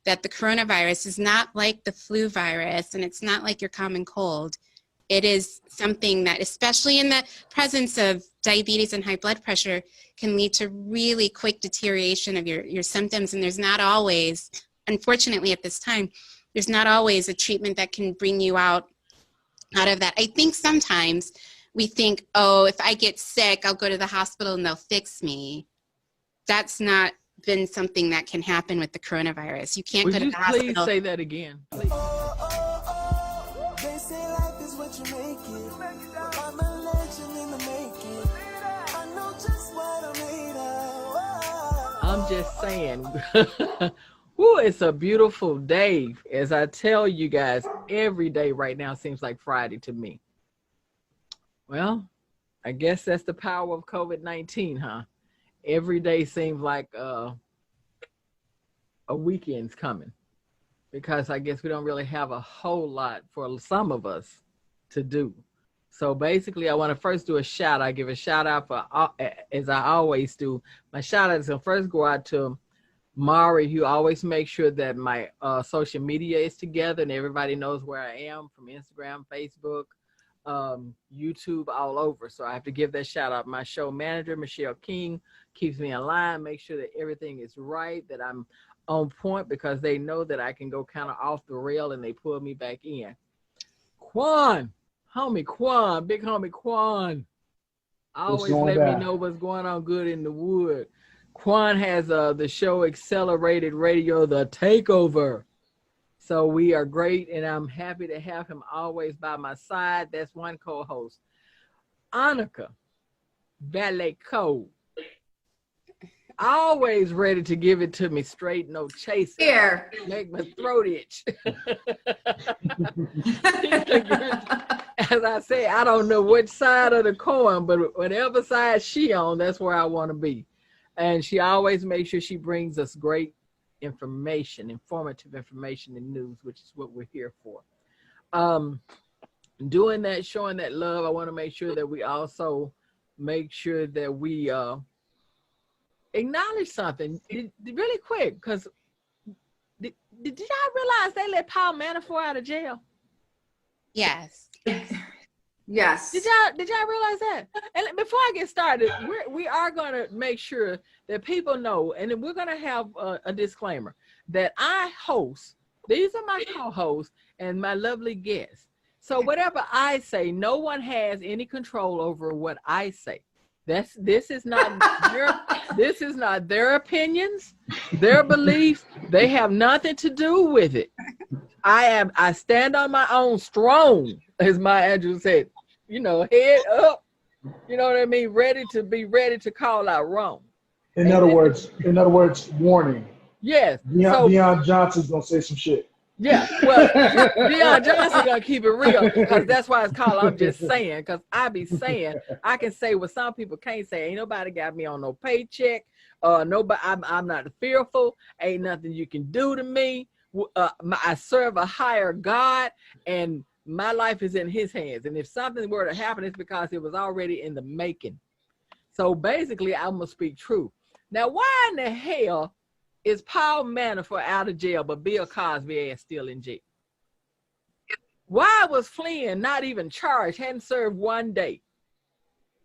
that the coronavirus is not like the flu virus, and it's not like your common cold. It is something that, especially in the presence of diabetes and high blood pressure, can lead to really quick deterioration of your symptoms. And there's not always, unfortunately at this time, there's not always a treatment that can bring you out of that. I think sometimes we think, oh, if I get sick, I'll go to the hospital and they'll fix me. That's not been something that can happen with the coronavirus. You can't go to the hospital. Please say that again. Please. They say life is what you make it. I'm a legend in the making. I know just what I'm made of. I'm just saying. Woo, it's a beautiful day. As I tell you guys, every day right now seems like Friday to me. Well, I guess that's the power of COVID-19, huh? Every day seems like a weekend's coming, because I guess we don't really have a whole lot for some of us to do. So basically, I want to first do a shout out. I give a shout out for, as I always do. My shout out is going to first go out to Mari, who always makes sure that my social media is together and everybody knows where I am, from Instagram, Facebook, YouTube, all over. So I have to give that shout out. My show manager, Michelle King, keeps me in line, make sure that everything is right, that I'm on point, because they know that I can go kind of off the rail and they pull me back in. Quan, homie Quan, big homie Quan, always let me know what's going on good in the wood. Quan has the show Accelerated Radio, The Takeover. So we are great, and I'm happy to have him always by my side. That's one co-host. Annika Ballet-Co, always ready to give it to me straight, no chaser. Here. Make my throat itch. As I say, I don't know which side of the coin, but whatever side she on, that's where I want to be. And she always makes sure she brings us great information, informative information and news, which is what we're here for. Doing that, showing that love, I want to make sure that we also make sure that we acknowledge something really quick, because did y'all realize they let Paul Manafort out of jail? Yes. Yes. Did y'all realize that? And before I get started, we are going to make sure that people know, and then we're going to have a disclaimer that I host. These are my co-hosts and my lovely guests. So whatever I say, no one has any control over what I say. This is not their opinions, their beliefs. They have nothing to do with it. I stand on my own strong, as Maya Angelou said, head up, you know what I mean? Ready to call out wrong. In other words, warning. Yes. Deion Johnson's gonna say some shit. Yeah, well, Deion Johnson gonna keep it real, because that's why it's called I'm Just Saying, because I be saying, I can say what some people can't say. Ain't nobody got me on no paycheck. Nobody. I'm not fearful. Ain't nothing you can do to me. I serve a higher God, and my life is in his hands. And if something were to happen, it's because it was already in the making. So basically, I'm gonna speak truth. Now, why in the hell is Paul Manafort out of jail, but Bill Cosby is still in jail? Why was Flynn not even charged, hadn't served one day,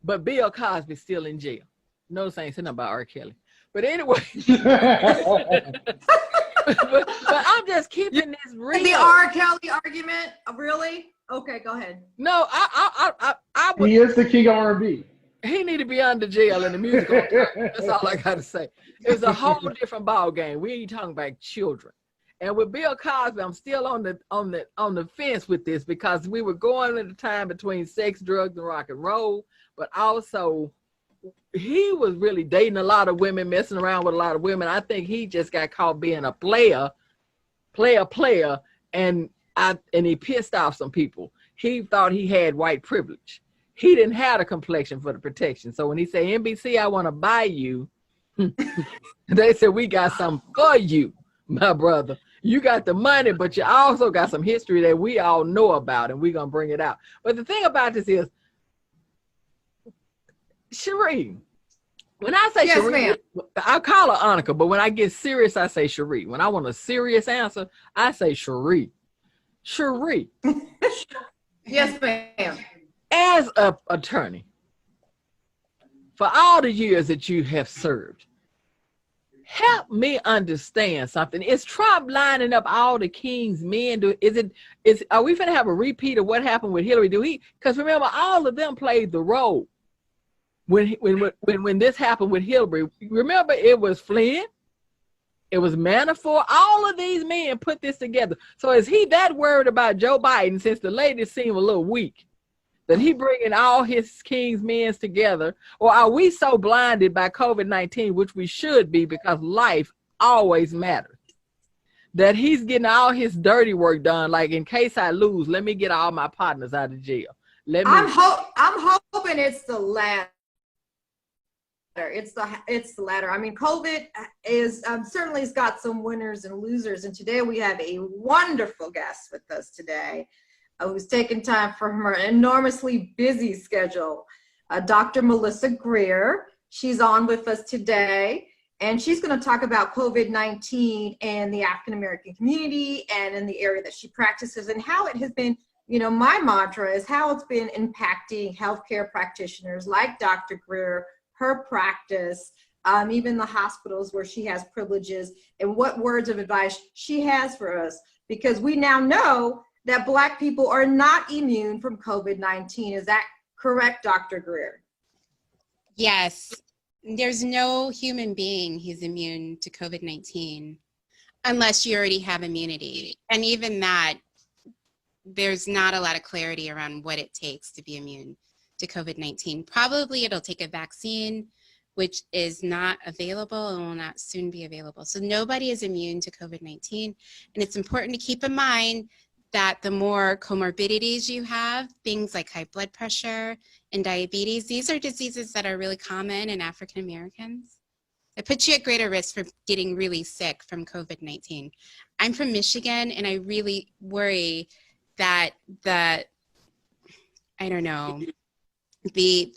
but Bill Cosby still in jail? Notice I ain't saying nothing about R. Kelly. But anyway, but I'm just keeping this real. The R. Kelly argument, really? Okay, go ahead. No, I would. He is the king of R&B. He need to be under jail in the musical. That's all I gotta say. It's a whole different ball game. We ain't talking about children. And with Bill Cosby, I'm still on the fence with this, because we were going at the time between sex, drugs, and rock and roll, but also he was really dating a lot of women, messing around with a lot of women. I think he just got caught being a player, and he pissed off some people. He thought he had white privilege. He didn't have a complexion for the protection. So when he said, NBC, I want to buy you, they said, we got something for you, my brother. You got the money, but you also got some history that we all know about, and we're going to bring it out. But the thing about this is, Sheree, When I say Yes, Cherie, ma'am. I call her Annika, but when I get serious, I say Cherie. When I want a serious answer, I say Cherie. Cherie, Yes, ma'am. as an attorney, for all the years that you have served, help me understand something. Is Trump lining up all the king's men? Are we finna have a repeat of what happened with Hillary? Because remember, all of them played the role when this happened with Hillary. Remember, it was Flynn, it was Manafort. All of these men put this together. So is he that worried about Joe Biden, since the ladies seem a little weak, that he bringing all his king's men together? Or are we so blinded by COVID-19, which we should be because life always matters, that he's getting all his dirty work done? Like, in case I lose, let me get all my partners out of jail. I'm hoping it's the latter. It's the latter. I mean, COVID is certainly has got some winners and losers. And today we have a wonderful guest with us today, who's taken time from her enormously busy schedule, Dr. Melissa Greer. She's on with us today, and she's going to talk about COVID-19 and the African-American community and in the area that she practices, and how it has been, my mantra is how it's been impacting healthcare practitioners like Dr. Greer, her practice, even the hospitals where she has privileges, and what words of advice she has for us, because we now know that Black people are not immune from COVID-19. Is that correct, Dr. Greer? Yes, there's no human being who's immune to COVID-19 unless you already have immunity. And even that, there's not a lot of clarity around what it takes to be immune to COVID-19. Probably it'll take a vaccine, which is not available and will not soon be available. So nobody is immune to COVID-19. And it's important to keep in mind that the more comorbidities you have, things like high blood pressure and diabetes, these are diseases that are really common in African Americans. It puts you at greater risk for getting really sick from COVID-19. I'm from Michigan, and I really worry that the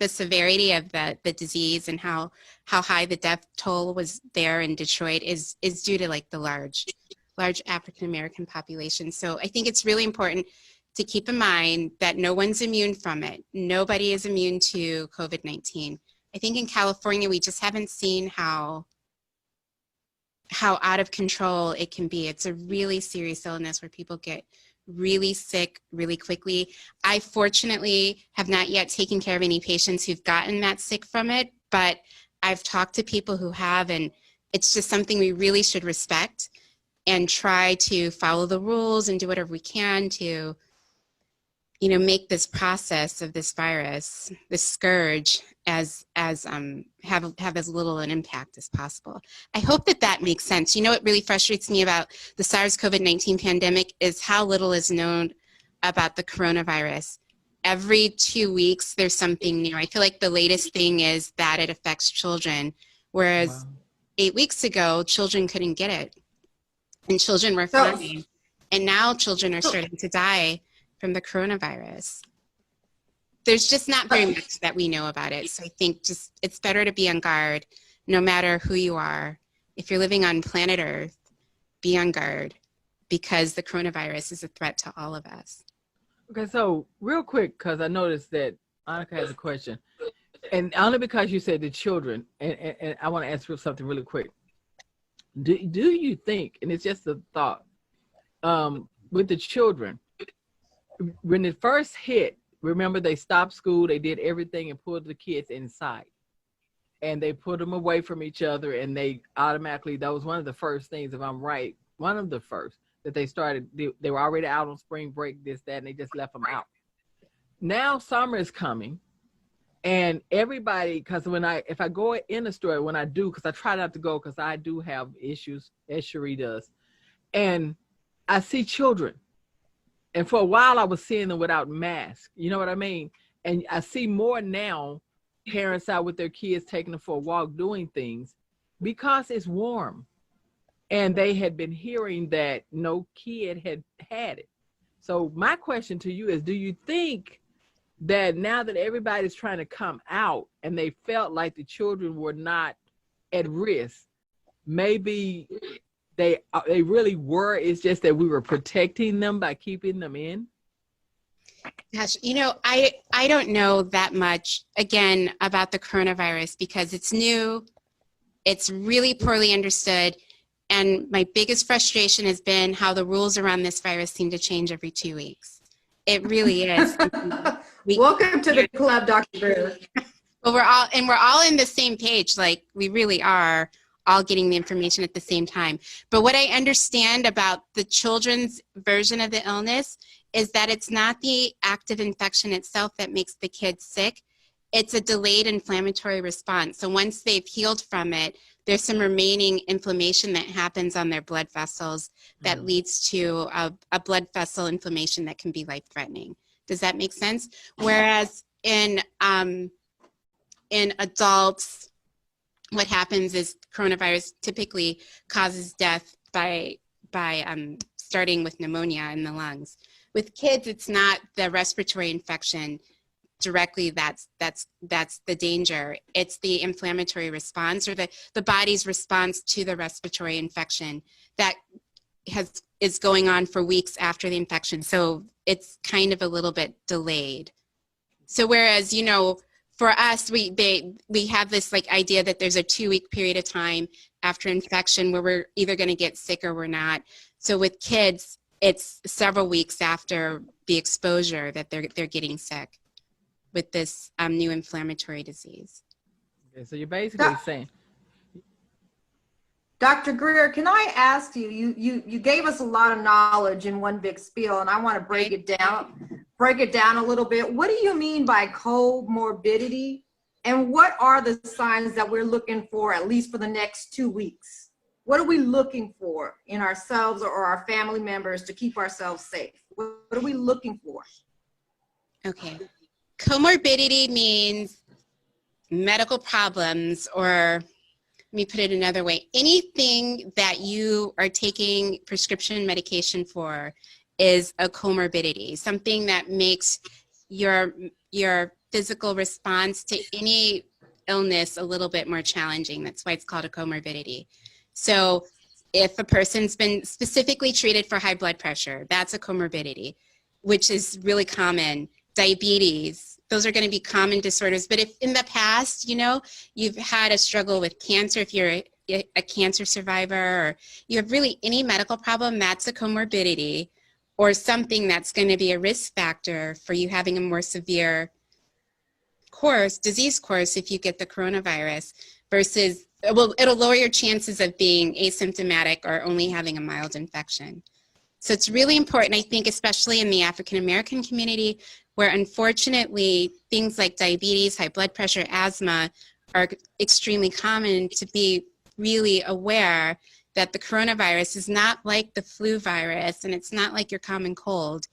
severity of the disease and how high the death toll was there in Detroit is due to like the large African American population. So I think it's really important to keep in mind that no one's immune from it. Nobody is immune to COVID-19. I think in California we just haven't seen how out of control it can be. It's a really serious illness where people get really sick really quickly. I fortunately have not yet taken care of any patients who've gotten that sick from it, but I've talked to people who have, and it's just something we really should respect and try to follow the rules and do whatever we can to, make this process of this virus, this scourge, have as little an impact as possible. I hope that makes sense. What really frustrates me about the SARS-CoV-19 pandemic is how little is known about the coronavirus. Every 2 weeks, there's something new. I feel like the latest thing is that it affects children, whereas 8 weeks ago, children couldn't get it, and children were fine. And now children are starting to die from the coronavirus. There's just not very much that we know about it. So I think it's better to be on guard no matter who you are. If you're living on planet Earth, be on guard, because the coronavirus is a threat to all of us. Okay, so real quick, because I noticed that Annika has a question, and only because you said the children, and I want to ask you something really quick. Do you think, and it's just a thought, with the children, when it first hit, remember they stopped school, they did everything and pulled the kids inside, and they put them away from each other, and they automatically, that was one of the first things, if I'm right, one of the first that they started, they were already out on spring break, this, that, and they just left them out. Now summer is coming, and everybody, because if I go in the store, when I do, because I try not to go because I do have issues, as Cherie does, and I see children. And for a while, I was seeing them without masks. You know what I mean? And I see more now, parents out with their kids, taking them for a walk, doing things, because it's warm. And they had been hearing that no kid had it. So my question to you is, do you think that now that everybody's trying to come out and they felt like the children were not at risk, maybe they really were. It's just that we were protecting them by keeping them in. Gosh, I don't know that much, again, about the coronavirus because it's new, it's really poorly understood, and my biggest frustration has been how the rules around this virus seem to change every 2 weeks. It really is. Welcome to the club, Dr. Greer. Well, we're all in the same page. Like, we really are all getting the information at the same time. But what I understand about the children's version of the illness is that it's not the active infection itself that makes the kids sick. It's a delayed inflammatory response. So once they've healed from it, there's some remaining inflammation that happens on their blood vessels that leads to a blood vessel inflammation that can be life-threatening. Does that make sense? Whereas in adults, what happens is coronavirus typically causes death by starting with pneumonia in the lungs. With kids, it's not the respiratory infection directly that's the danger. It's the inflammatory response or the body's response to the respiratory infection that is going on for weeks after the infection. So it's kind of a little bit delayed. So whereas, for us, we have this like idea that there's a 2-week period of time after infection where we're either going to get sick or we're not. So with kids, it's several weeks after the exposure that they're getting sick with this new inflammatory disease. Okay, so you're basically saying, Dr. Greer, can I ask you, you gave us a lot of knowledge in one big spiel, and I want to break it down a little bit. What do you mean by comorbidity? And what are the signs that we're looking for, at least for the next 2 weeks? What are we looking for in ourselves or our family members to keep ourselves safe? What are we looking for? Okay. Comorbidity means medical problems, or let me put it another way. Anything that you are taking prescription medication for is a comorbidity, something that makes your physical response to any illness a little bit more challenging. That's why it's called a comorbidity. So if a person's been specifically treated for high blood pressure, that's a comorbidity, which is really common. Diabetes, those are going to be common disorders. But if in the past, you've had a struggle with cancer, if you're a cancer survivor, or you have really any medical problem, that's a comorbidity, or something that's going to be a risk factor for you having a more severe disease course if you get the coronavirus, versus, well, it'll lower your chances of being asymptomatic or only having a mild infection. So it's really important, I think, especially in the African American community, where unfortunately things like diabetes, high blood pressure, asthma are extremely common, to be really aware that the coronavirus is not like the flu virus, and it's not like your common cold.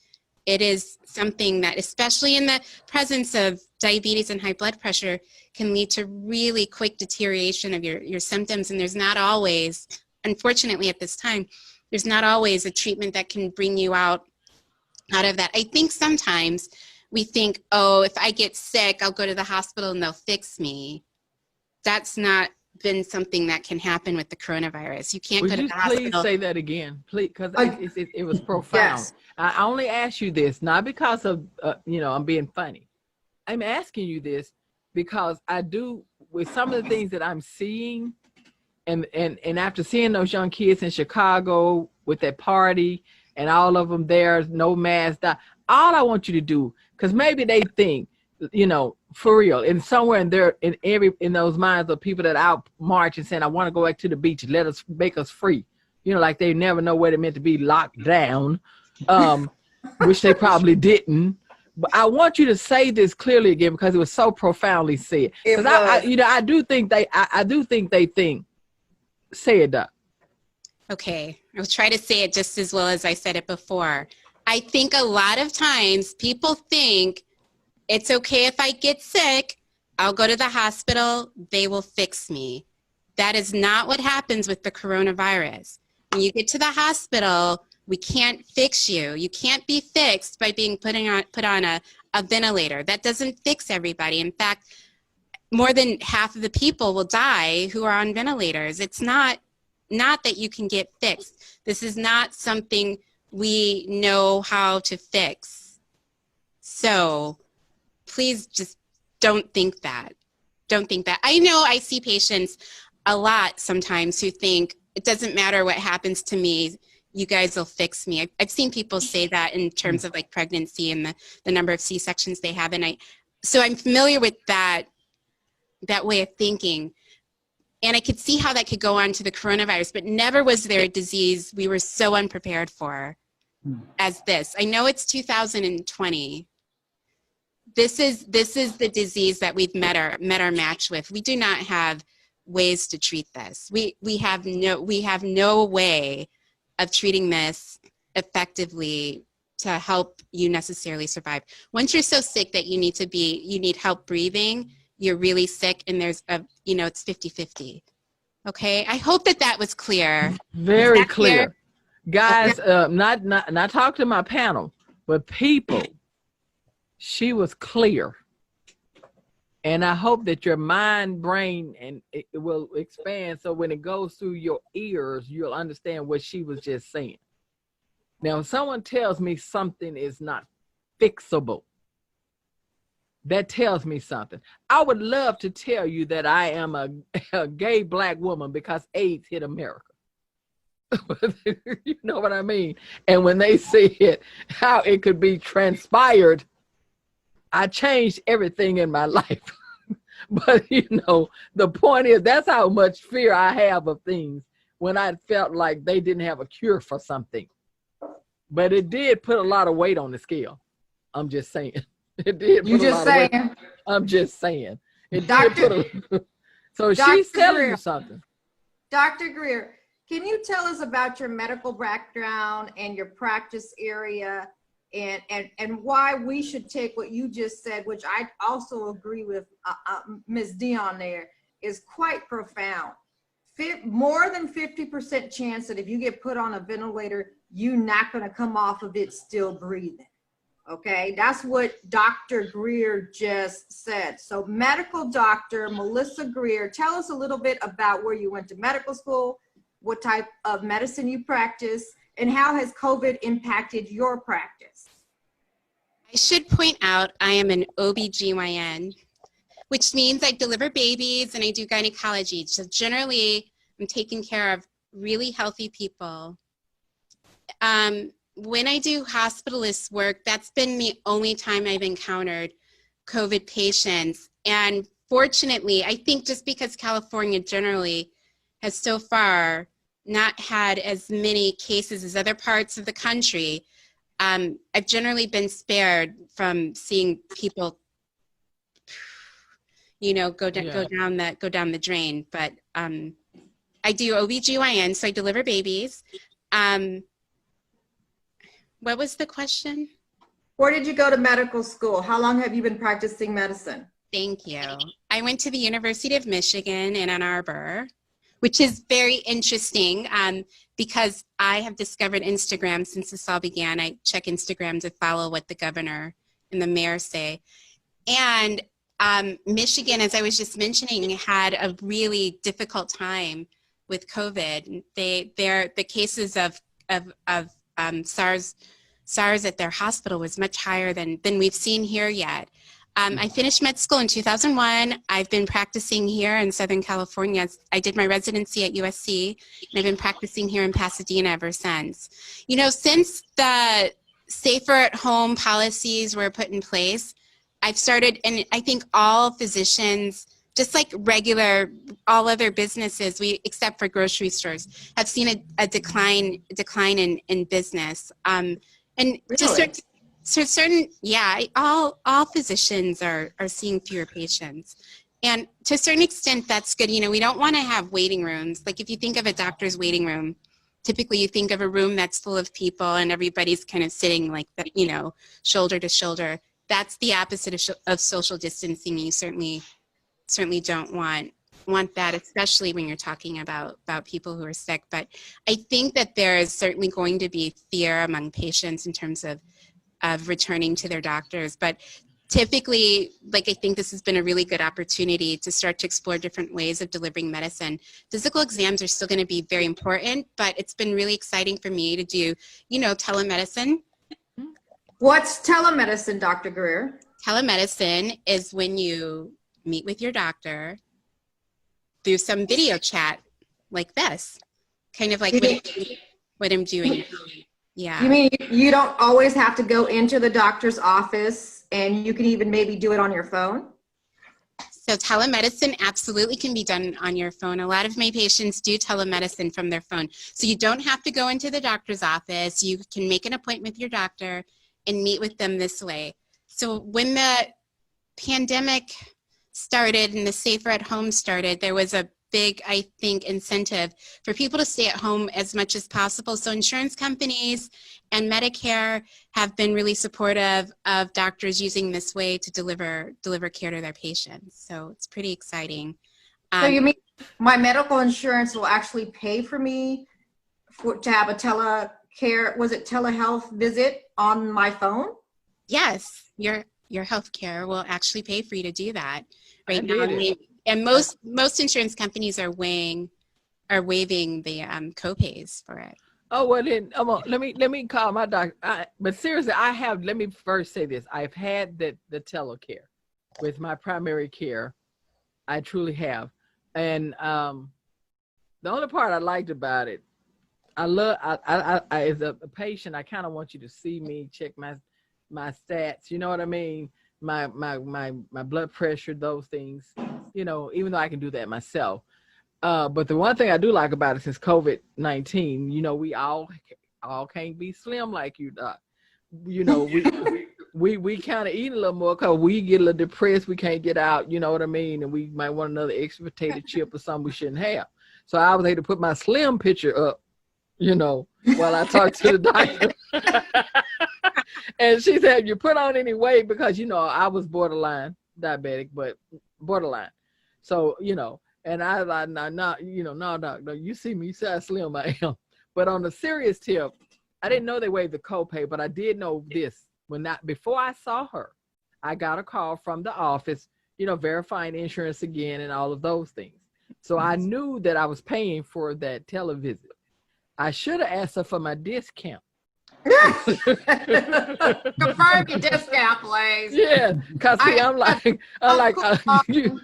It is something that, especially in the presence of diabetes and high blood pressure, can lead to really quick deterioration of your symptoms. And there's not always, unfortunately at this time, there's not always a treatment that can bring you out of that. I think sometimes we think, oh, if I get sick, I'll go to the hospital and they'll fix me. That's not been something that can happen with the coronavirus. You can't go to the hospital. Please say that again, please, because it was profound. Yes. I only ask you this, not because of, I'm being funny. I'm asking you this because I do, with some of the things that I'm seeing, and after seeing those young kids in Chicago with that party and all of them there, no mask, all I want you to do, because maybe they think, for real, and somewhere in those minds of people that out marching saying, I want to go back to the beach, make us free, like they never know what it meant to be locked down, which they probably didn't. But I want you to say this clearly again, because it was so profoundly said. Because I do think they think. Say it, Doc. Okay, I'll try to say it just as well as I said it before. I think a lot of times people think it's okay if I get sick, I'll go to the hospital, they will fix me. That is not what happens with the coronavirus. When you get to the hospital, we can't fix you. You can't be fixed by being put on a a ventilator. That doesn't fix everybody. In fact, more than half of the people will die who are on ventilators. It's not that you can get fixed. This is not something we know how to fix. So please just don't think that. Don't think that. I know I see patients a lot sometimes who think it doesn't matter what happens to me, you guys will fix me. I've seen people say that in terms of like pregnancy and the number of C-sections they have. And so I'm familiar with that way of thinking. And I could see how that could go on to the coronavirus, but never was there a disease we were so unprepared for as this. I know it's 2020. This is the disease that we've met our match with. We do not have ways to treat this. We have no way of treating this effectively to help you necessarily survive. Once you're so sick that you need help breathing, you're really sick, and there's it's 50-50. Okay, I hope that was clear. Very clear. Guys, not talk to my panel, but people, she was clear. And I hope that your mind, brain, and it will expand, so when it goes through your ears, you'll understand what she was just saying. Now, if someone tells me something is not fixable, that tells me something. I would love to tell you that I am a gay Black woman because AIDS hit America. You know what I mean? And when they see it, how it could be transpired, I changed everything in my life. But the point is, that's how much fear I have of things when I felt like they didn't have a cure for something. But it did put a lot of weight on the scale. I'm just saying. It did. You just saying. I'm just saying. It Dr. So she's telling you something. Dr. Greer, can you tell us about your medical background and your practice area, and why we should take what you just said, which I also agree with Ms. Dion there, is quite profound. More than 50% chance that if you get put on a ventilator, you're not going to come off of it still breathing. Okay, that's what Dr. Greer just said. So medical doctor Melissa Greer, tell us a little bit about where you went to medical school, what type of medicine you practice, and how has COVID impacted your practice? I should point out I am an OBGYN, which means I deliver babies and I do gynecology. So generally, I'm taking care of really healthy people. When I do hospitalist work, that's been the only time I've encountered COVID patients. And fortunately, I think just because California generally has so far not had as many cases as other parts of the country, I've generally been spared from seeing people, go down the drain. But I do OBGYN, so I deliver babies. What was the question? Where did you go to medical school? How long have you been practicing medicine? Thank you. I went to the University of Michigan in Ann Arbor, which is very interesting because I have discovered Instagram since this all began. I check Instagram to follow what the governor and the mayor say. And Michigan, as I was just mentioning, had a really difficult time with COVID. The cases of SARS at their hospital was much higher than we've seen here yet. I finished med school in 2001. I've been practicing here in Southern California. I did my residency at USC, and I've been practicing here in Pasadena ever since. Since the safer at home policies were put in place, I've started, and I think all physicians, just like all other businesses, except for grocery stores, have seen a decline in business. And Really? all physicians are seeing fewer patients. And to a certain extent, that's good. We don't want to have waiting rooms. Like if you think of a doctor's waiting room, typically you think of a room that's full of people and everybody's kind of sitting like that, shoulder to shoulder. That's the opposite of social distancing. You certainly don't want that, especially when you're talking about people who are sick. But I think that there is certainly going to be fear among patients in terms of returning to their doctors. But typically, like, I think this has been a really good opportunity to start to explore different ways of delivering medicine. Physical exams are still going to be very important, but it's been really exciting for me to do, telemedicine. What's telemedicine, Dr. Greer? Telemedicine is when you meet with your doctor through some video chat like this, kind of like what I'm doing. Yeah. You mean you don't always have to go into the doctor's office, and you can even maybe do it on your phone? So telemedicine absolutely can be done on your phone. A lot of my patients do telemedicine from their phone. So you don't have to go into the doctor's office. You can make an appointment with your doctor and meet with them this way. So when the pandemic started and the Safer at Home started, there was a big, I think, incentive for people to stay at home as much as possible. So insurance companies and Medicare have been really supportive of doctors using this way to deliver care to their patients. So it's pretty exciting. So you mean my medical insurance will actually pay for me to have a telehealth visit on my phone? Yes, your healthcare will actually pay for you to do that right I now. did it. And most insurance companies are waiving the co-pays for it. Oh, well then, let me call my doctor. But seriously, let me first say this. I've had the telecare with my primary care. I truly have. And the only part I liked about it, I as a patient, I kind of want you to see me, check my stats, you know what I mean? My blood pressure, those things, even though I can do that myself. But the one thing I do like about it, since COVID-19, we all can't be slim like you, Doc. We kind of eat a little more because we get a little depressed. We can't get out, you know what I mean? And we might want another extra potato chip or something we shouldn't have. So I was able to put my slim picture up, while I talk to the doctor. And she said, you put on any weight, because, I was borderline diabetic, but borderline. So, and I was like, no, doctor, you see me, you see how slim I am. But on the serious tip, I didn't know they waived the copay, but I did know this. Before I saw her, I got a call from the office, verifying insurance again and all of those things. So I knew that I was paying for that televisit. I should have asked her for my discount. Confirm your discount, please. Yeah, because I'm like, you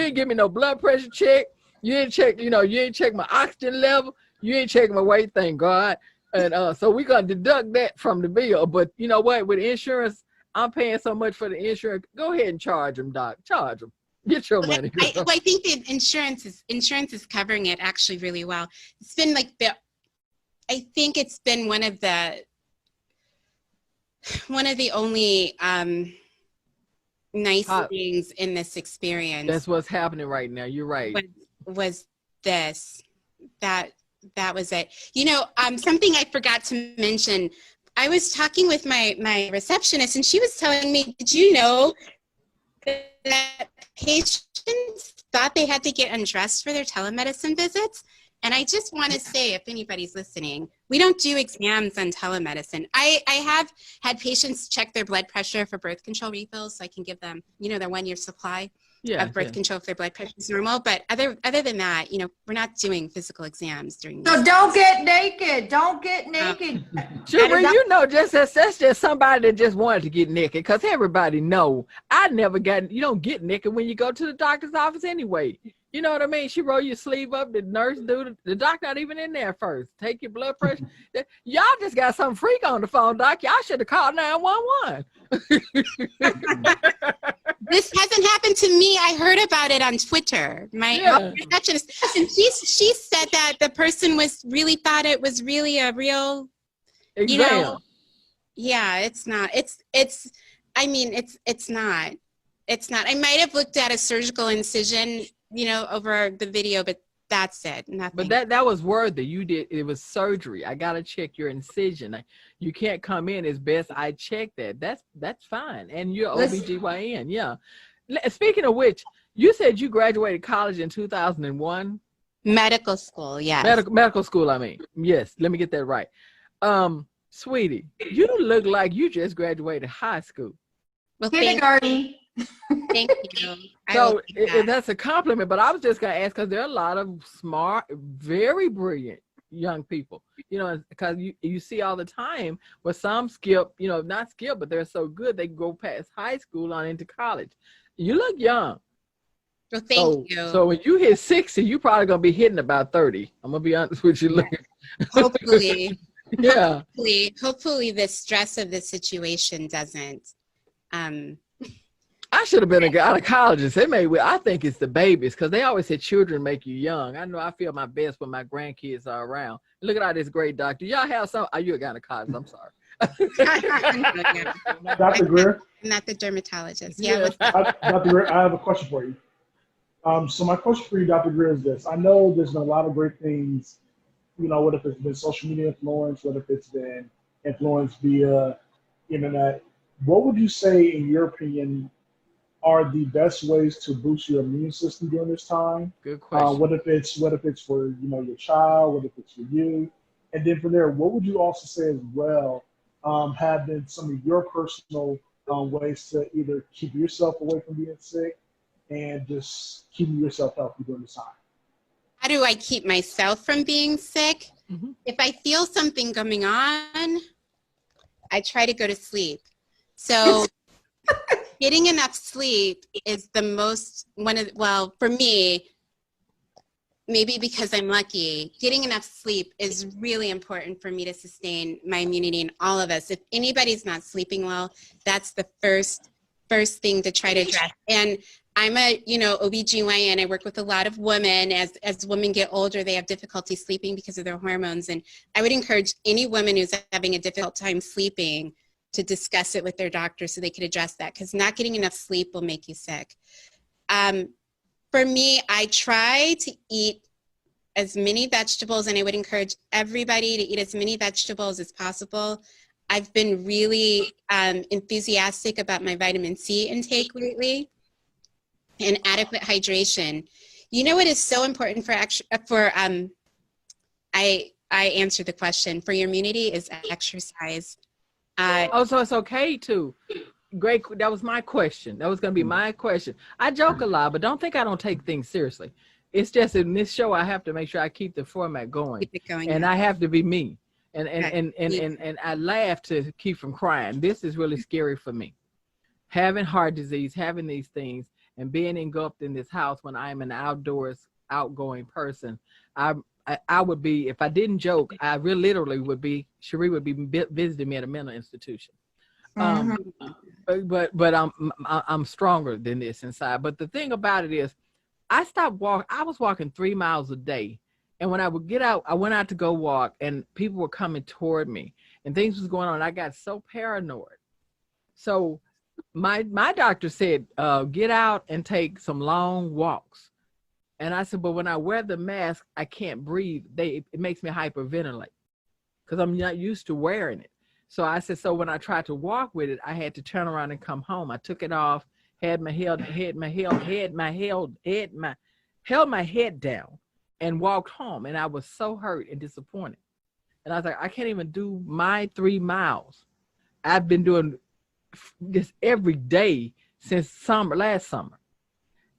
ain't give me no blood pressure check. You ain't check, you ain't check my oxygen level. You ain't check my weight, thank God. And so we're going to deduct that from the bill. But you know what? With insurance, I'm paying so much for the insurance. Go ahead and charge them, Doc. Charge them. Get your money. I think the insurance is covering it actually really well. It's been like I think it's been one of the only nice things in this experience. That's what's happening right now. You're right. Was this that was it? Something I forgot to mention. I was talking with my receptionist, and she was telling me, did you know that patients thought they had to get undressed for their telemedicine visits? And I just want to say, if anybody's listening, we don't do exams on telemedicine. I have had patients check their blood pressure for birth control refills, so I can give them, their 1-year supply of birth control if their blood pressure is normal. But other than that, we're not doing physical exams during this. So don't get naked. Don't get naked. Sure, that's just somebody that just wanted to get naked, because everybody know you don't get naked when you go to the doctor's office anyway. You know what I mean? She roll your sleeve up, the nurse do, the doc not even in there first. Take your blood pressure. Y'all just got some freak on the phone, doc. Y'all should have called 911. This hasn't happened to me. I heard about it on Twitter. My receptionist, and she said that the person really thought it was really a real exam. Yeah, it's not. It's not. It's not. I might have looked at a surgical incision, over the video, but that's it. Nothing. But that was worthy. It was surgery. I gotta check your incision. You can't come in. It's best I check that. That's fine. And you're OBGYN. Yeah. Speaking of which, you said you graduated college in 2001. Medical school, yeah. Medical school, I mean. Yes, let me get that right. Sweetie, you look like you just graduated high school. Well, thank Kindergarten. you. I So will take that. that's a compliment, but I was just going to ask because there are a lot of smart, very brilliant young people, because you see all the time where some skip, not skip, but they're so good they go past high school on into college. You look young. Well, thank you. So when you hit 60, you probably going to be hitting about 30. I'm going to be honest with you. Hopefully, Yeah. hopefully the stress of the situation doesn't. I should have been a gynecologist. I think it's the babies because they always say children make you young. I know I feel my best when my grandkids are around. Look at all this great doctor. Y'all have some? Are you a gynecologist? I'm sorry. Dr. Greer, I'm not the dermatologist. Yeah. Dr. Greer, I have a question for you. So my question for you, Dr. Greer, is this. I know there's been a lot of great things, whether it's been social media influence, whether it's been influence via internet. What would you say, in your opinion, are the best ways to boost your immune system during this time? Good question. What if it's for your child? What if it's for you? And then from there, what would you also say as well have been some of your personal ways to either keep yourself away from being sick and just keeping yourself healthy during this time? How do I keep myself from being sick? Mm-hmm. If I feel something going on, I try to go to sleep. So getting enough sleep is for me, maybe because I'm lucky, getting enough sleep is really important for me to sustain my immunity in all of us. If anybody's not sleeping well, that's the first thing to try to address. And I'm a, OBGYN. I work with a lot of women. As women get older, they have difficulty sleeping because of their hormones. And I would encourage any woman who's having a difficult time sleeping to discuss it with their doctor so they could address that, because not getting enough sleep will make you sick. For me, I try to eat as many vegetables, and I would encourage everybody to eat as many vegetables as possible. I've been really enthusiastic about my vitamin C intake lately and adequate hydration. You know what is so important I answered the question, for your immunity is exercise. So it's okay to. Great. That was my question. That was going to be my question. I joke a lot, but don't think I don't take things seriously. It's just in this show, I have to make sure I keep the format going. Keep it going. And I have to be me. And Okay. I laugh to keep from crying. This is really scary for me. Having heart disease, having these things, and being engulfed in this house when I'm an outgoing person, I would be, if I didn't joke, I really literally would be, Cherie would be visiting me at a mental institution. But I'm stronger than this inside. But the thing about it is, I was walking 3 miles a day. And when I would get out, I went out to go walk, and people were coming toward me and things was going on. I got so paranoid. So my doctor said, get out and take some long walks. And I said, but when I wear the mask, I can't breathe. It makes me hyperventilate because I'm not used to wearing it. So I said, so when I tried to walk with it, I had to turn around and come home. I took it off, held my head down and walked home. And I was so hurt and disappointed. And I was like, I can't even do my 3 miles. I've been doing this every day since last summer.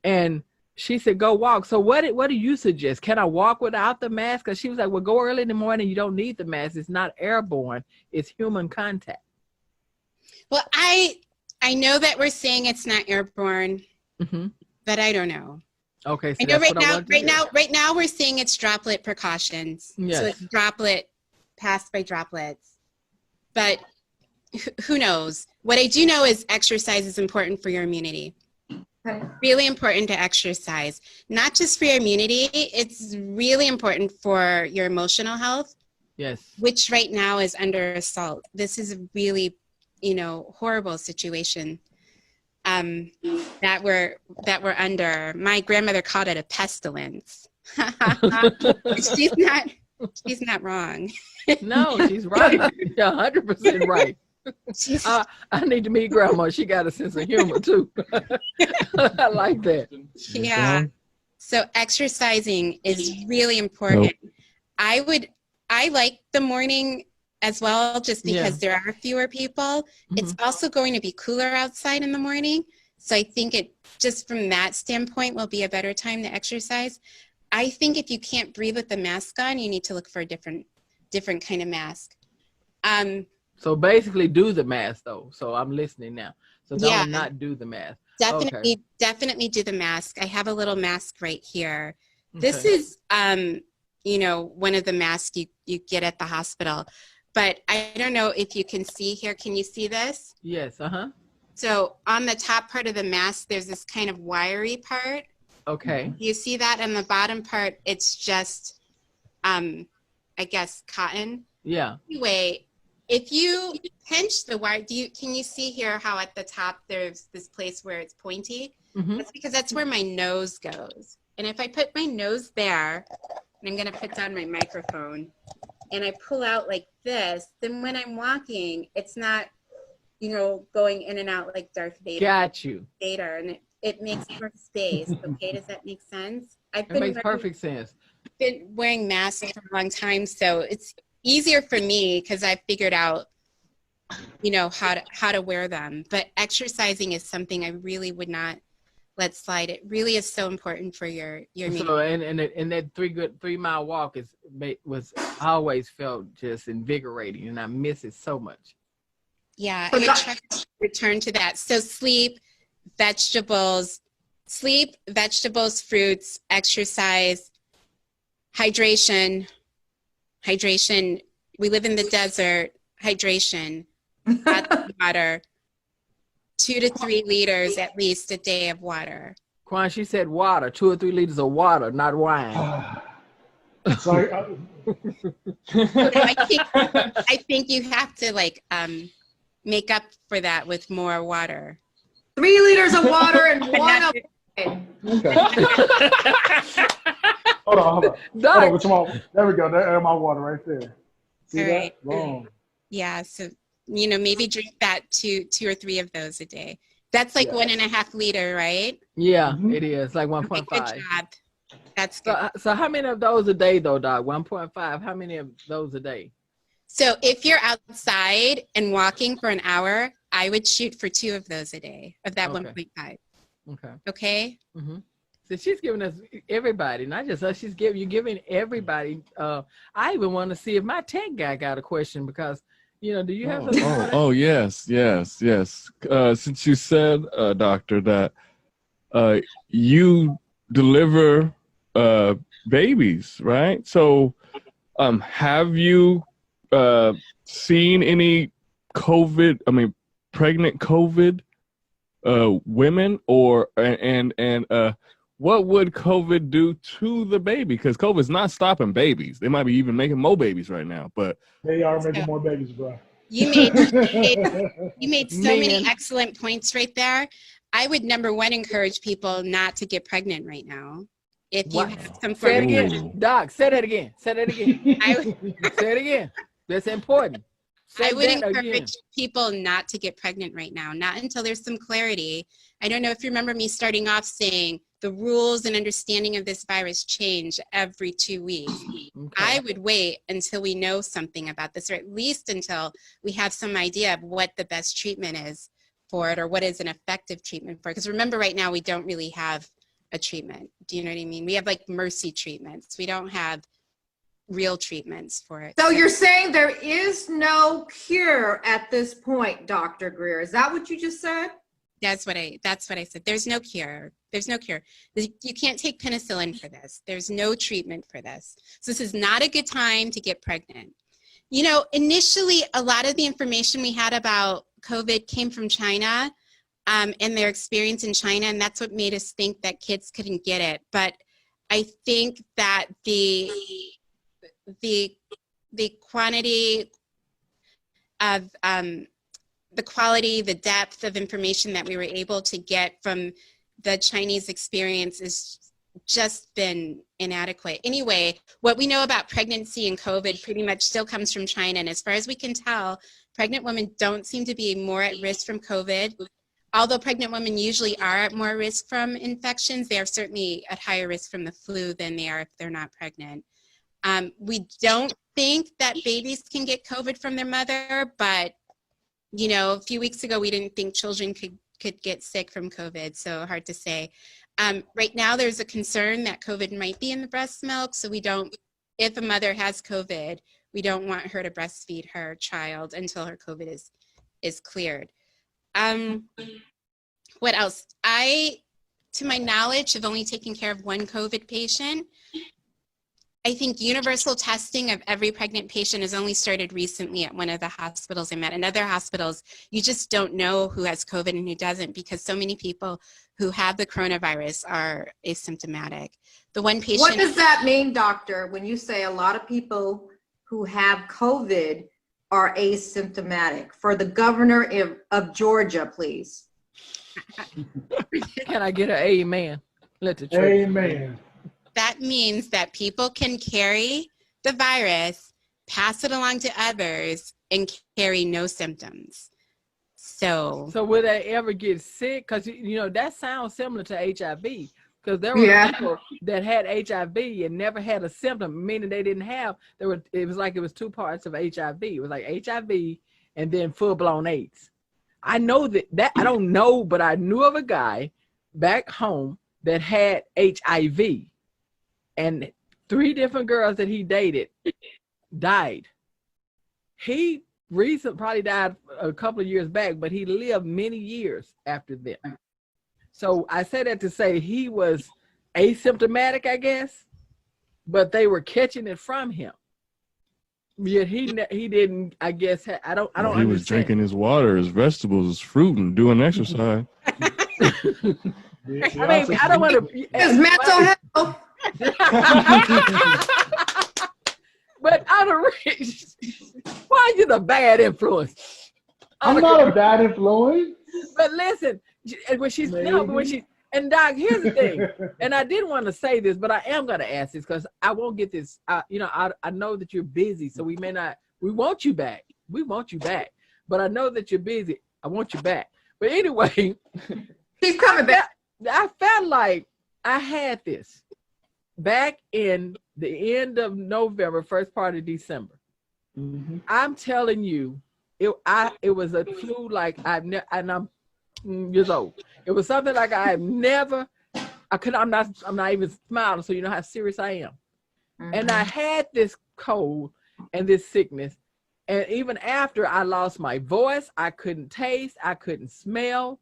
And she said, go walk. So what do you suggest? Can I walk without the mask? Because she was like, well, go early in the morning. You don't need the mask. It's not airborne. It's human contact. Well, I know that we're saying it's not airborne, but I don't know. Okay. So I know right now we're saying it's droplet precautions. Yes. So it's droplet passed by droplets, but who knows? What I do know is exercise is important for your immunity. Okay. Really important to exercise, not just for your immunity. It's really important for your emotional health. Yes. Which right now is under assault. This is a really, horrible situation that we're under. My grandmother called it a pestilence. She's not wrong. No, she's right. You're 100% right. I need to meet Grandma. She got a sense of humor too. I like that. Yeah. So exercising is really important. I like the morning as well, just because there are fewer people. It's also going to be cooler outside in the morning. So I think it, just from that standpoint, will be a better time to exercise. I think if you can't breathe with the mask on, you need to look for a different kind of mask. So basically do the mask though. So I'm listening now. So don't not do the mask. Definitely do the mask. I have a little mask right here. This is, you know, one of the masks you get at the hospital. But I don't know if you can see here. Can you see this? Yes, So on the top part of the mask, there's this kind of wiry part. Okay. You see that? And the bottom part, it's just, I guess, cotton. Yeah. Anyway, if you pinch the wire, can you see here how at the top there's this place where it's pointy? That's because that's where my nose goes. And if I put my nose there, and I'm going to put down my microphone, and I pull out like this, then when I'm walking, it's not, you know, going in and out like Darth Vader. Got you. Vader, and it makes more space. Okay, does that make sense? It makes perfect sense. I've been wearing masks for a long time, so it's easier for me because I've figured out, you know, how to wear them. But exercising is something I really would not let slide. It really is so important for your So and that 3 mile walk was always felt just invigorating, and I miss it so much. Yeah, I try to return to that. So sleep, vegetables, fruits, exercise, hydration. We live in the desert. Hydration, lots of water. 2 to 3 liters at least a day of water. Quan, she said water, 2 or 3 liters of water, not wine. Sorry. I think you have to like make up for that with more water. 3 liters of water and 1 of Okay. Hold on. There we go. There's my water right there. See All that? right. Boom. Yeah, so, you know, maybe drink that two or 3 of those a day. That's like 1.5 liter, right? Yeah, it is like 1.5. Good job. That's good. So how many of those a day though, Doc? 1.5. How many of those a day? So if you're outside and walking for an hour, I would shoot for 2 of those a day of that 1.5. Okay. Okay. So she's giving us everybody, not just us. You're giving everybody. I even want to see if my tech guy got a question because, you know, do you have? Yes. Since you said, doctor, that you deliver babies, right? So, have you seen any pregnant COVID women, or what would COVID do to the baby? Because COVID's not stopping babies. They might be even making more babies right now, but they are making more babies, bro. You made so many excellent points right there. I would, number 1, encourage people not to get pregnant right now. If you have some Say it form again, Doc. Say that again. Say it again. That's important. I would encourage people not to get pregnant right now, not until there's some clarity. I don't know if you remember me starting off saying the rules and understanding of this virus change every 2 weeks. Okay. I would wait until we know something about this, or at least until we have some idea of what the best treatment is for it, or what is an effective treatment for it. Because remember, right now, we don't really have a treatment. Do you know what I mean? We have like mercy treatments. We don't have real treatments for it. So you're saying there is no cure at this point, Dr. Greer. Is that what you just said? That's what I said. There's no cure. There's no cure. You can't take penicillin for this. There's no treatment for this. So this is not a good time to get pregnant. You know, initially, a lot of the information we had about COVID came from China and their experience in China, and that's what made us think that kids couldn't get it. But I think that the quantity of the quality, the depth of information that we were able to get from the Chinese experience has just been inadequate. Anyway, what we know about pregnancy and COVID pretty much still comes from China. And as far as we can tell, pregnant women don't seem to be more at risk from COVID. Although pregnant women usually are at more risk from infections, they are certainly at higher risk from the flu than they are if they're not pregnant. We don't think that babies can get COVID from their mother, but you know, a few weeks ago, we didn't think children could get sick from COVID, so hard to say. Right now, there's a concern that COVID might be in the breast milk, so we don't, if a mother has COVID, we don't want her to breastfeed her child until her COVID is cleared. What else? To my knowledge, have only taken care of one COVID patient. I think universal testing of every pregnant patient has only started recently at one of the hospitals I'm at. In other hospitals, you just don't know who has COVID and who doesn't because so many people who have the coronavirus are asymptomatic. The one patient. What does that mean, doctor, when you say a lot of people who have COVID are asymptomatic? For the governor of Georgia, please. Can I get an amen? Let the church. Amen. That means that people can carry the virus, pass it along to others, and carry no symptoms. So will they ever get sick? Because, you know, that sounds similar to HIV. Because there were people that had HIV and never had a symptom, meaning they didn't have, it was like it was two parts of HIV. It was like HIV and then full-blown AIDS. I know that I don't know, but I knew of a guy back home that had HIV. And 3 different girls that he dated died. He probably died a couple of years back, but he lived many years after them. So I say that to say he was asymptomatic, I guess, but they were catching it from him. Yet he didn't, I guess. I don't He was understand. drinking his water, his vegetables, his fruit, and doing exercise. I mean, I don't want to. It's mental health. But why are you the bad influence? I'm not a bad influence. But listen, and Doc, here's the thing, and I didn't want to say this, but I am going to ask this because I won't get this. I know that you're busy, so we want you back. We want you back, but I know that you're busy. I want you back. But anyway, He's coming back. I felt like I had this back in the end of November, first part of December. Mm-hmm. I'm telling you, it was a flu like and I'm years old. It was something like I'm not even smiling, so you know how serious I am. Mm-hmm. And I had this cold and this sickness. And even after I lost my voice, I couldn't taste, I couldn't smell.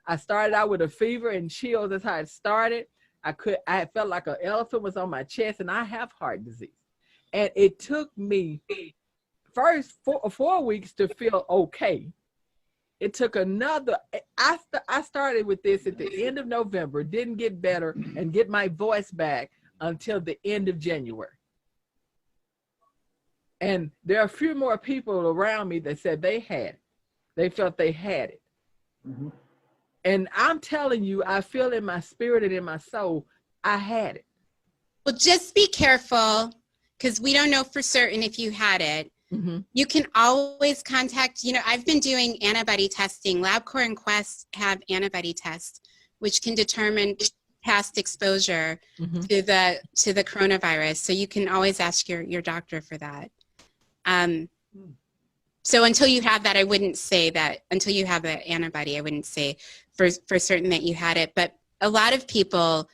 I started out with a fever and chills. That's how it started. I felt like an elephant was on my chest, and I have heart disease. And it took me first 4 weeks to feel okay. It took another, I started with this at the end of November, didn't get better and get my voice back until the end of January. And there are a few more people around me that said they had it. They felt they had it. Mm-hmm. And I'm telling you, I feel in my spirit and in my soul, I had it. well, just be careful because we don't know for certain if you had it. Mm-hmm. You can always contact, I've been doing antibody testing. LabCorp and Quest have antibody tests, which can determine past exposure Mm-hmm. to the coronavirus. So you can always ask your doctor for that. So until you have that, I wouldn't say that. Until you have the antibody, I wouldn't say for certain that you had it. But a lot of people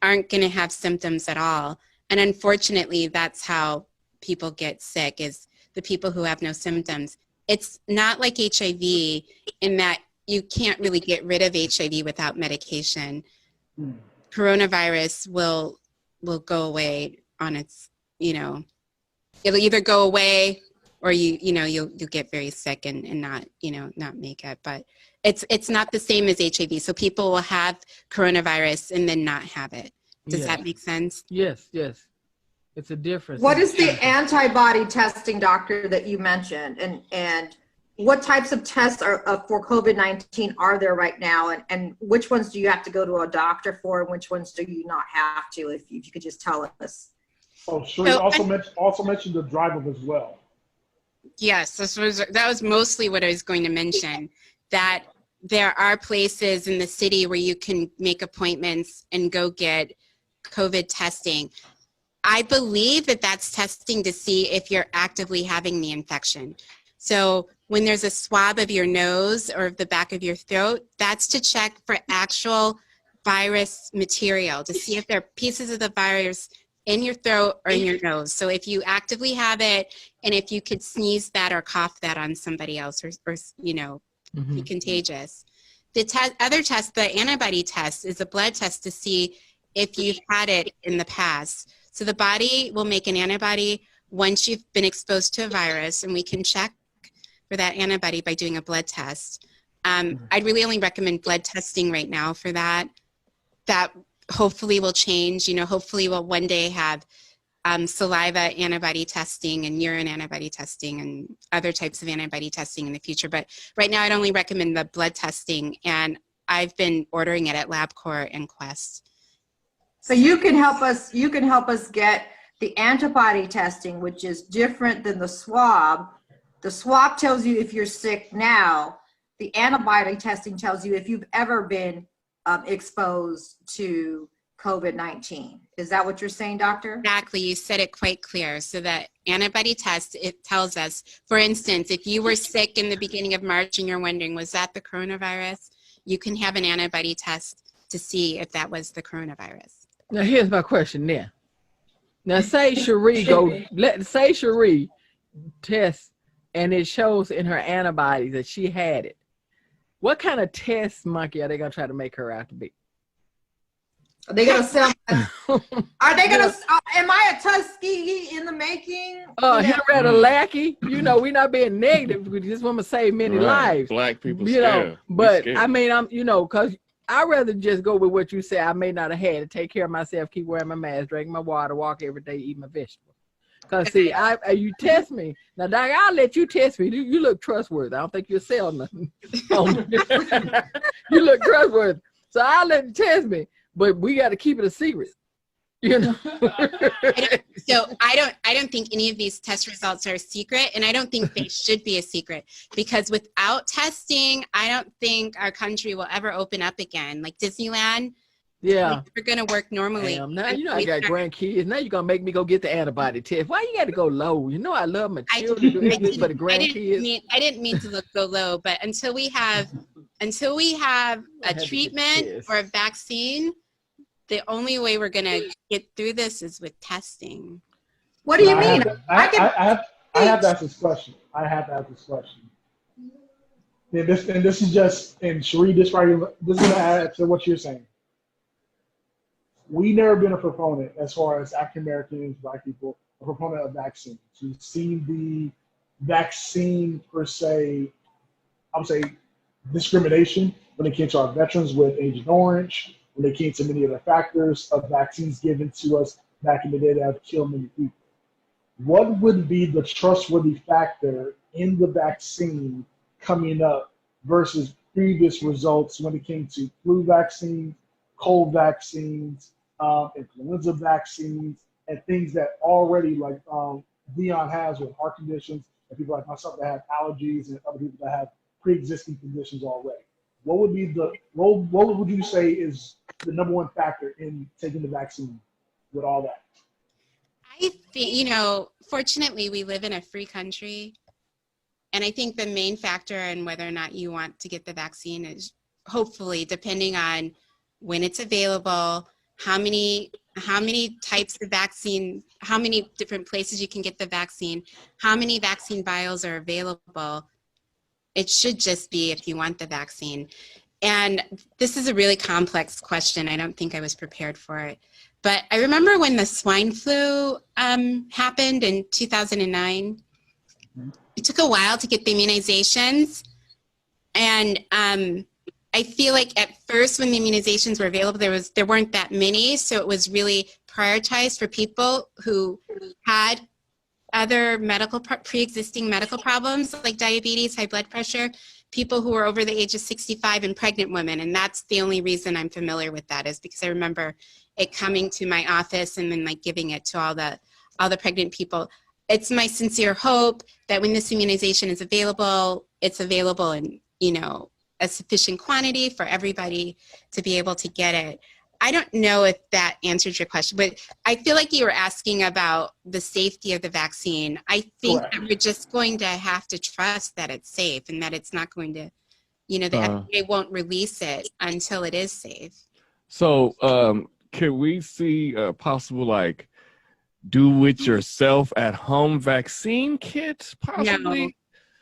aren't going to have symptoms at all. And unfortunately, that's how people get sick, is the people who have no symptoms. It's not like HIV in that you can't really get rid of HIV without medication. Coronavirus will go away on its, it'll either go away or you'll get very sick and not make it. But it's not the same as HIV. So people will have coronavirus and then not have it. Does that make sense? Yes. It's a difference. What is the antibody testing, doctor, that you mentioned? And what types of tests are for COVID-19 are there right now? And which ones do you have to go to a doctor for? And which ones do you not have to, if you could just tell us? Oh, sure. You also mentioned the driver as well. Yes, that was mostly what I was going to mention, that there are places in the city where you can make appointments and go get COVID testing. I believe that that's testing to see if you're actively having the infection. So when there's a swab of your nose or the back of your throat, that's to check for actual virus material, to see if there are pieces of the virus in your throat or in your nose. So if you actively have it, and if you could sneeze that or cough that on somebody else, or be contagious. The other test, the antibody test, is a blood test to see if you've had it in the past. So the body will make an antibody once you've been exposed to a virus, and we can check for that antibody by doing a blood test. I'd really only recommend blood testing right now for that. That hopefully will change. Hopefully we'll one day have saliva antibody testing and urine antibody testing and other types of antibody testing in the future. But right now I'd only recommend the blood testing, and I've been ordering it at LabCorp and Quest. So you can help us get the antibody testing, which is different than the swab. The swab tells you if you're sick now. The antibody testing tells you if you've ever been exposed to COVID-19. Is that what you're saying, doctor? Exactly. You said it quite clear. So that antibody test, it tells us, for instance, if you were sick in the beginning of March and you're wondering, was that the coronavirus? You can have an antibody test to see if that was the coronavirus. Now here's my question there. Now say Cherie Cherie tests and it shows in her antibodies that she had it. What kind of test monkey are they gonna try to make her out to be? Are they gonna sell? Are they gonna? Am I a Tuskegee in the making? Henrietta Lackey. We're not being negative. We just want to save many lives. Black people, But I mean, because I'd rather just go with what you say. I may not have had to take care of myself, keep wearing my mask, drink my water, walk every day, eat my vegetables. Because, see, you test me. Now, Doc, I'll let you test me. You look trustworthy. I don't think you'll sell nothing. You look trustworthy. So I'll let you test me. But we got to keep it a secret. So I don't think any of these test results are a secret, and I don't think they should be a secret, because without testing, I don't think our country will ever open up again. Like Disneyland, we're gonna work normally. Damn, now I got grandkids. Now you're gonna make me go get the antibody test. Why you got to go low? I love my children, but the grandkids. I didn't mean to go low, but until we have a treatment or a vaccine, the only way we're going to get through this is with testing. What do you mean? I have to ask this question. And this is just, and Cherie, this is going to add to what you're saying. We've never been a proponent, as far as African Americans, Black people, a proponent of vaccines. We've seen the vaccine, per se, I would say, discrimination when it came to our veterans with Agent Orange, when it came to many other factors of vaccines given to us back in the day that have killed many people. What would be the trustworthy factor in the vaccine coming up versus previous results when it came to flu vaccines, cold vaccines, influenza vaccines, and things that already, like Dion has with heart conditions, and people like myself that have allergies, and other people that have pre-existing conditions already? What would be what would you say is the number one factor in taking the vaccine with all that? I think, fortunately we live in a free country. And I think the main factor in whether or not you want to get the vaccine is hopefully depending on when it's available, how many types of vaccine, how many different places you can get the vaccine, how many vaccine vials are available. It should just be if you want the vaccine. And this is a really complex question. I don't think I was prepared for it. But I remember when the swine flu happened in 2009, it took a while to get the immunizations. And I feel like at first when the immunizations were available, there weren't that many. So it was really prioritized for people who had other pre-existing medical problems like diabetes, high blood pressure, people who are over the age of 65, and pregnant women. And that's the only reason I'm familiar with that, is because I remember it coming to my office and then giving it to all the pregnant people. It's my sincere hope that when this immunization is available, it's available in, a sufficient quantity for everybody to be able to get it. I don't know if that answered your question, but I feel like you were asking about the safety of the vaccine. I think Correct. that we're just going to have to trust that it's safe and that it's not going to, the FDA won't release it until it is safe. So, can we see a possible like do it yourself at home vaccine kit possibly? No,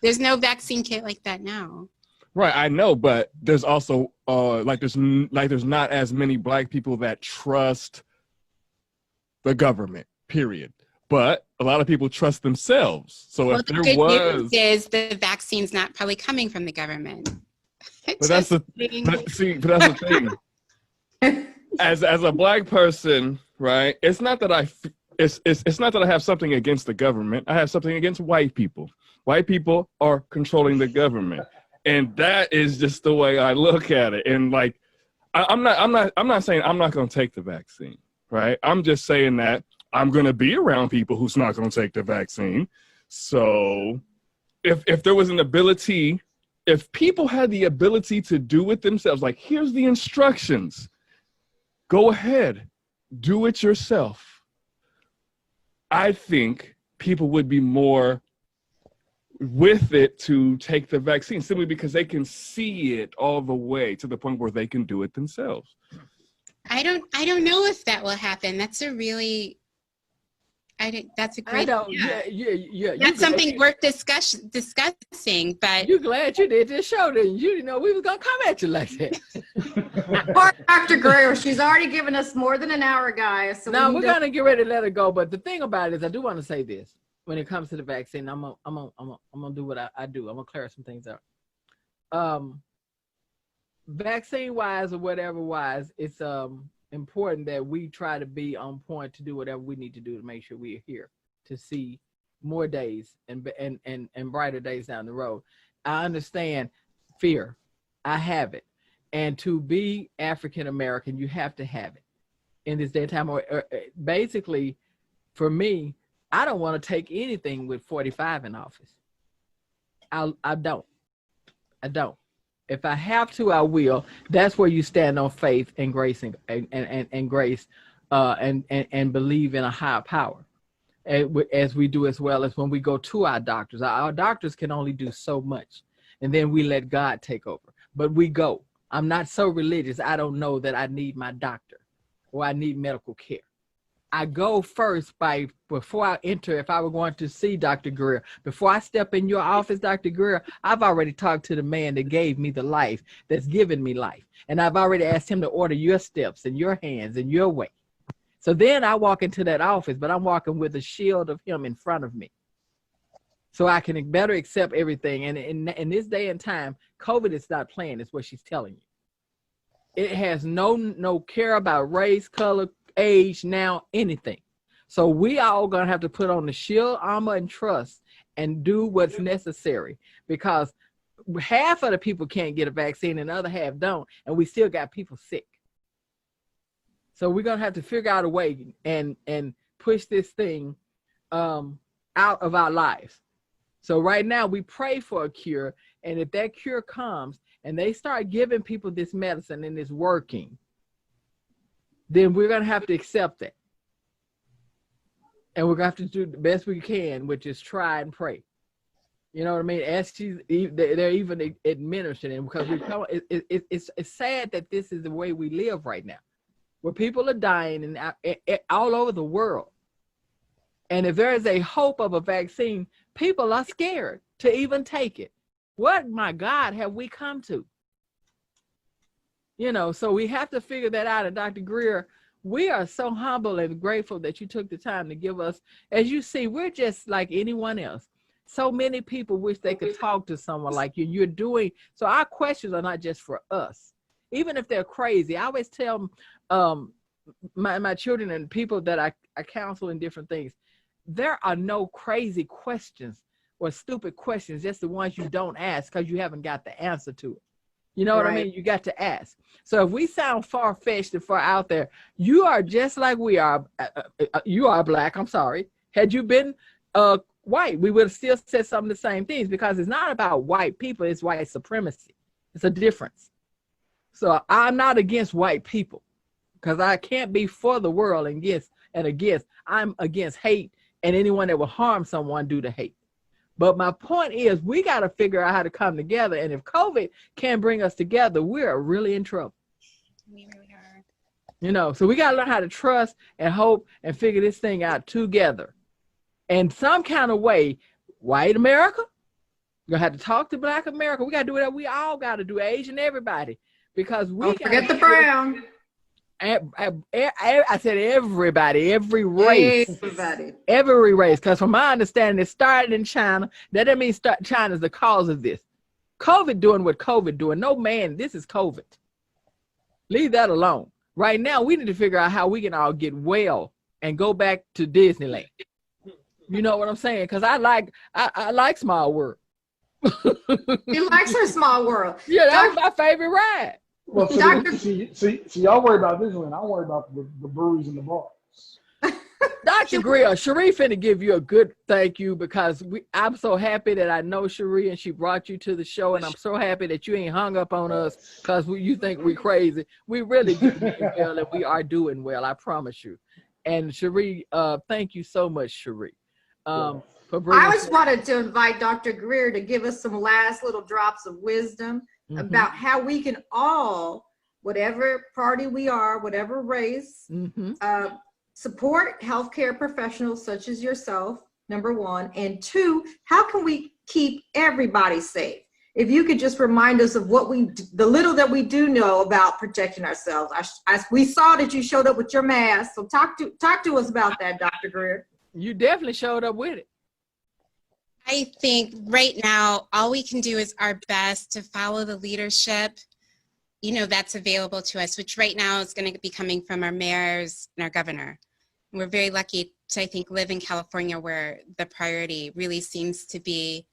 there's no vaccine kit like that now. Right, I know, but there's also there's not as many Black people that trust the government, period. But a lot of people trust themselves. So Well, if the there good was, news is the vaccine's not probably coming from the government. but that's the thing. As a Black person, right? It's not that it's not that I have something against the government. I have something against white people. White people are controlling the government. And that is just the way I look at it. And like, I'm not saying I'm not going to take the vaccine, right? I'm just saying that I'm going to be around people who's not going to take the vaccine. So if there was an ability, if people had the ability to do it themselves, like here's the instructions, go ahead, do it yourself. I think people would be more with it to take the vaccine simply because they can see it all the way to the point where they can do it themselves. I don't know if that will happen. That's a great Yeah. That's something worth discussing, but You're glad you did this show, then you didn't know we was gonna come at you like that. Poor Dr. Greer, she's already given us more than an hour, guys. So Now we're gonna get ready to let her go. But the thing about it is, I do want to say this: when it comes to the vaccine, I'm gonna do what I do. I'm gonna clear some things up. Vaccine wise or whatever wise, it's important that we try to be on point to do whatever we need to do to make sure we are here to see more days and brighter days down the road. I understand fear. I have it. And to be African American, you have to have it in this day and time. Or basically, for me, I don't want to take anything with 45 in office. I don't. If I have to, I will. That's where you stand on faith and grace and grace and believe in a higher power, as we do as well as when we go to our doctors. Our doctors can only do so much, and then we let God take over. But we go. I'm not so religious. I don't know that I need my doctor or I need medical care. I go first before I enter. If I were going to see Dr. Greer, before I step in your office, Dr. Greer, I've already talked to the man that gave me the life, that's given me life. And I've already asked him to order your steps and your hands and your way. So then I walk into that office, but I'm walking with a shield of him in front of me, so I can better accept everything. And in this day and time, COVID is not playing, is what she's telling you. It has no care about race, color, age, now, anything. So we all gonna have to put on the shield, armor, and trust and do what's necessary, because half of the people can't get a vaccine and the other half don't, and we still got people sick. So we're gonna have to figure out a way and push this thing out of our lives. So right now we pray for a cure, and if that cure comes and they start giving people this medicine and it's working, then we're gonna have to accept that. And we're gonna have to do the best we can, which is try and pray. You know what I mean? As they're even administering it, because it's sad that this is the way we live right now, where people are dying and all over the world. And if there is a hope of a vaccine, people are scared to even take it. What, my God, have we come to? You know, so we have to figure that out. And Dr. Greer, we are so humble and grateful that you took the time to give us, as you see, we're just like anyone else. So many people wish they could talk to someone like you. You're doing, so our questions are not just for us. Even if they're crazy, I always tell my children and people that I counsel in different things, there are no crazy questions or stupid questions, just the ones you don't ask because you haven't got the answer to it. You know what I mean? You got to ask. So if we sound far-fetched and far out there, you are just like we are. You are Black, I'm sorry. Had you been white, we would have still said some of the same things, because it's not about white people, it's white supremacy. It's a difference. So I'm not against white people. because I can't be for the world and against. I'm against hate and anyone that will harm someone due to hate. But my point is, we got to figure out how to come together. And if COVID can't bring us together, we're really in trouble. We really are. You know, so we got to learn how to trust and hope and figure this thing out together. In some kind of way, white America, you're going to have to talk to Black America. We got to do what we all got to do, Asian, everybody. Because we Don't forget the brown. I said everybody, every race. Everybody. Every race. Because from my understanding, it started in China. That doesn't mean China's the cause of this. COVID doing what COVID doing. No, man, this is COVID. Leave that alone. Right now, we need to figure out how we can all get well and go back to Disneyland. You know what I'm saying? Because I like Small World. She likes her Small World. Yeah, that was my favorite ride. Well, Doctor- see, y'all worry about Disneyland. I worry about the breweries and the bars. Dr. Greer, Cherie finna give you a good thank you because I'm so happy that I know Cherie and she brought you to the show, and I'm so happy that you ain't hung up on us because you think we crazy. We really do well, and we are doing well, I promise you. And Cherie, thank you so much, Cherie. For bringing I just wanted to invite Dr. Greer to give us some last little drops of wisdom about how we can all, whatever party we are, whatever race, support healthcare professionals such as yourself, number one. And two, how can we keep everybody safe? If you could just remind us of the little that we do know about protecting ourselves. We saw that you showed up with your mask. So talk to us about that, Dr. Greer. You definitely showed up with it. I think right now, all we can do is our best to follow the leadership, that's available to us, which right now is going to be coming from our mayors and our governor. And we're very lucky to, I think, live in California where the priority really seems to be,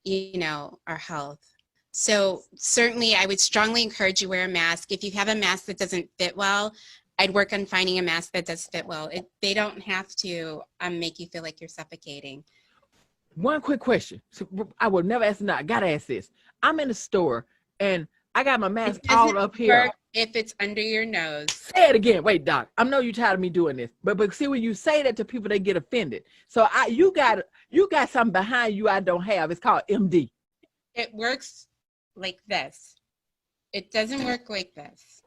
our health. So certainly I would strongly encourage you wear a mask. If you have a mask that doesn't fit well, I'd work on finding a mask that does fit well. They don't have to make you feel like you're suffocating. One quick question. So I would never ask I gotta ask this. I'm in the store and I got my mask all up here. If it's under your nose. Say it again. Wait, Doc. I know you're tired of me doing this, but see, when you say that to people, they get offended. So you got something behind you I don't have. It's called MD. It works like this. It doesn't work like this.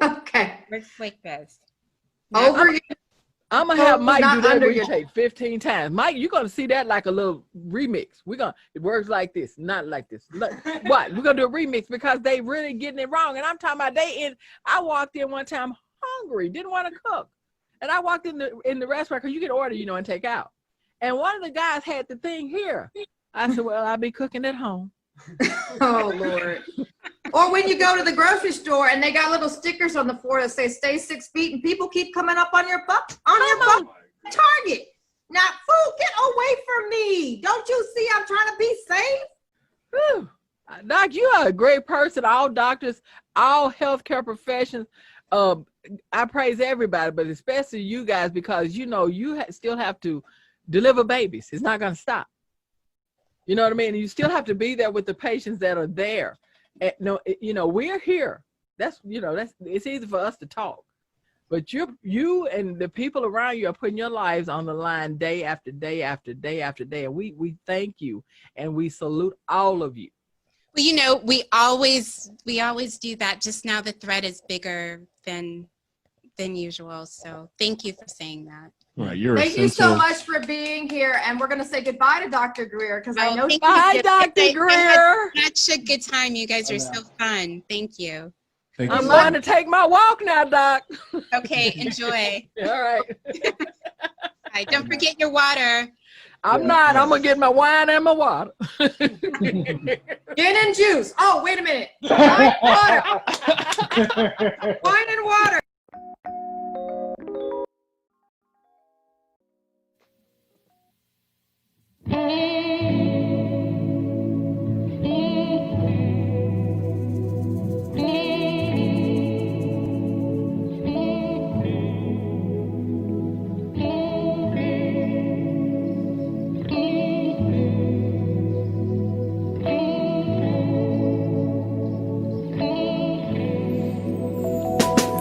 Okay. It works like this. Over I'm gonna have Mike do that under retake 15 times. Mike, you're gonna see that like a little remix. It works like this, not like this. What? We're gonna do a remix because they really getting it wrong. And I'm talking about I walked in one time hungry, didn't want to cook. And I walked in the restaurant because you can order, and take out. And one of the guys had the thing here. I said, well, I'll be cooking at home. Oh, Lord. Or when you go to the grocery store and they got little stickers on the floor that say stay 6 feet and people keep coming up on your butt, target. Now, fool, get away from me. Don't you see I'm trying to be safe? Whew. Doc, you are a great person. All doctors, all healthcare professions. I praise everybody, but especially you guys because, you still have to deliver babies. It's not going to stop. You know what I mean? You still have to be there with the patients that are there. We're here. It's easy for us to talk, but you and the people around you are putting your lives on the line day after day after day after day. And we thank you and we salute all of you. Well, we always do that. Just now the threat is bigger than usual. So thank you for saying that. Right, you're Thank you so much for being here. And we're going to say goodbye to Dr. Greer because I know. Bye, Dr. Greer. Such a good time. You guys are so fun. Thank you. I'm going to take my walk now, Doc. Okay, enjoy. All right. Right, don't forget your water. I'm not. I'm going to get my wine and my water. Gin and juice. Oh, wait a minute. Wine and water. Wine and water.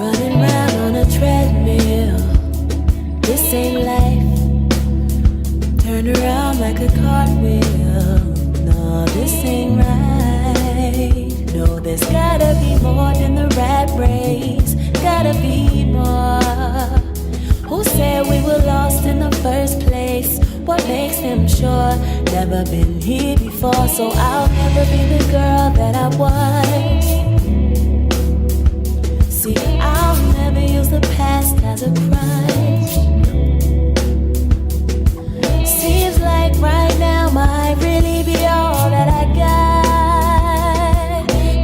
Running round am sure. Never been here before, so I'll never be the girl that I was. See, I'll never use the past as a crutch. Seems like right now might really be all that I got.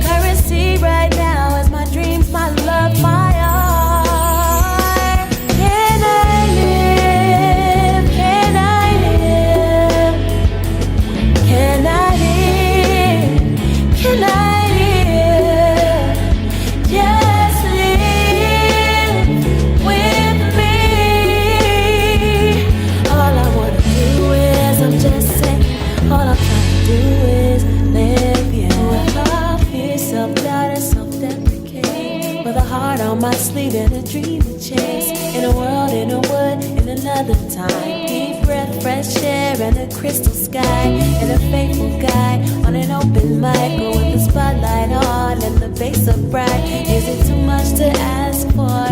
Currency right now is my dreams, my love, my art. Can I live? Can I live? Can I live? Can I live? Just live with me. All I wanna do is, I'm just saying, all I'm trying to do is live, yeah. With love, fear, self-doubt, and self-deprecate. With a heart on my sleeve and a dream to chase. In a world, in a wood, in another time. Deep breath, fresh air, and a crystal sky. And a faithful guy on an open mic. Or with the spotlight on and the bass up bright. Is it too much to ask for?